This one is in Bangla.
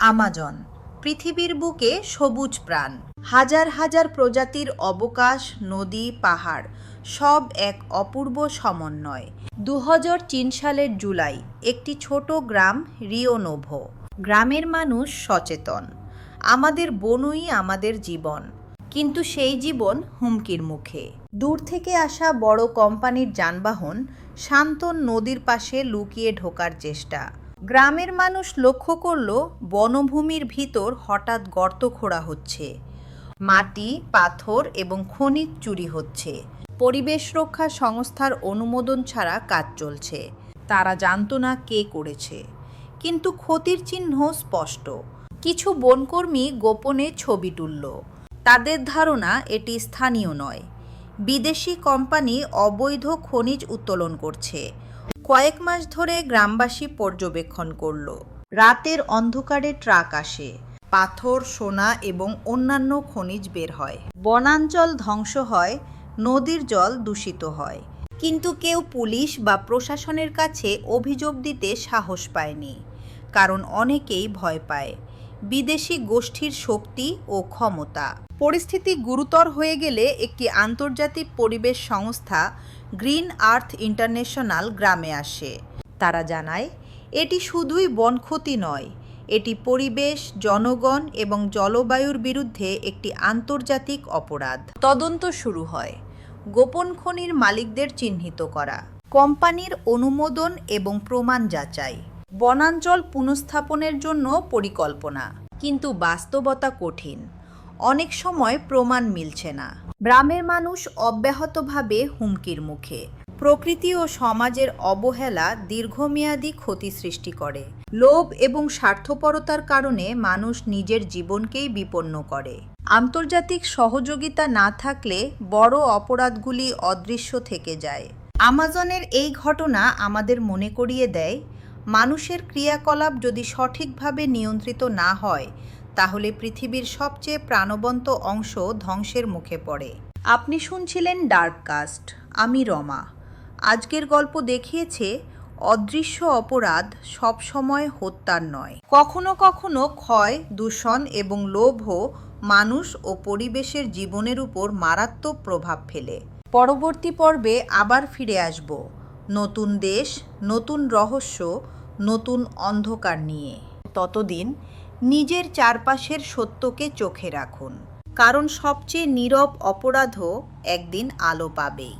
আমাজন পৃথিবীর বুকে সবুজ প্রাণ, হাজার হাজার প্রজাতির অবকাশ, নদী, পাহাড় সব এক অপূর্ব সমন্বয়। 2003 সালের জুলাই একটি ছোট গ্রাম রিও নোভো। গ্রামের মানুষ সচেতন, আমাদের বনই আমাদের জীবন, কিন্তু সেই জীবন হুমকির মুখে। দূর থেকে আসা বড় কোম্পানির যানবাহন শান্ত নদীর পাশে লুকিয়ে ঢোকার চেষ্টা। গ্রামের মানুষ লক্ষ্য করল বনভূমির ভিতর হঠাৎ গর্ত খোঁড়া হচ্ছে, মাটি, পাথর এবং খনিজ চুরি হচ্ছে। পরিবেশ রক্ষা সংস্থার অনুমোদন ছাড়া কাজ চলছে। তারা জানতো না কে করেছে, কিন্তু ক্ষতির চিহ্ন স্পষ্ট। কিছু বনকর্মী গোপনে ছবি তুলল। তাদের ধারণা এটি স্থানীয় নয়, বিদেশি কোম্পানি অবৈধ খনিজ উত্তোলন করছে। কয়েক মাস ধরে গ্রামবাসী পর্যবেক্ষণ করল। রাতের অন্ধকারে ট্রাক আসে, পাথর, সোনা এবং অন্যান্য খনিজ বের হয়। বনাঞ্চল ধ্বংস হয়, নদীর জল দূষিত হয়। কিন্তু কেউ পুলিশ বা প্রশাসনের কাছে অভিযোগ দিতে সাহস পায়নি, কারণ অনেকেই ভয় পায় বিদেশি গোষ্ঠীর শক্তি ও ক্ষমতা। পরিস্থিতি গুরুতর হয়ে গেলে একটি আন্তর্জাতিক পরিবেশ সংস্থা গ্রিন আর্থ ইন্টারন্যাশনাল গ্রামে আসে। তারা জানায়, এটি শুধুই বন ক্ষতি নয়, এটি পরিবেশ, জনগণ এবং জলবায়ুর বিরুদ্ধে একটি আন্তর্জাতিক অপরাধ। তদন্ত শুরু হয়, গোপন খনির মালিকদের চিহ্নিত করা, কোম্পানির অনুমোদন এবং প্রমাণ যাচাই, বনাঞ্চল পুনঃস্থাপনের জন্য পরিকল্পনা। কিন্তু বাস্তবতা কঠিন, অনেক সময় প্রমাণ মিলছে না। গ্রামের মানুষ অব্যাহতভাবে হুমকির মুখে। প্রকৃতি ও সমাজের অবহেলা দীর্ঘমেয়াদী ক্ষতি সৃষ্টি করে। লোভ এবং স্বার্থপরতার কারণে মানুষ নিজের জীবনকেই বিপন্ন করে। আন্তর্জাতিক সহযোগিতা না থাকলে বড় অপরাধগুলি অদৃশ্য থেকে যায়। আমাজনের এই ঘটনা আমাদের মনে করিয়ে দেয়, মানুষের ক্রিয়াকলাপ যদি সঠিকভাবে নিয়ন্ত্রিত না হয়, তাহলে পৃথিবীর সবচেয়ে প্রাণবন্ত অংশ ধ্বংসের মুখে পড়ে। আপনি শুনছিলেন ডার্ককাস্ট, আমি রমা। আজকের গল্প দেখিয়েছে অদৃশ্য অপরাধ সবসময় হত্যার নয়। কখনো কখনো ক্ষয়, দূষণ এবং লোভও মানুষ ও পরিবেশের জীবনের উপর মারাত্মক প্রভাব ফেলে। পরবর্তী পর্বে আবার ফিরে আসব নতুন দেশ, নতুন রহস্য, নতুন অন্ধকার নিয়ে। ততদিন নিজের চারপাশের সত্যকে চোখে রাখুন, কারণ সবচেয়ে নীরব অপরাধও একদিন আলো পাবেই।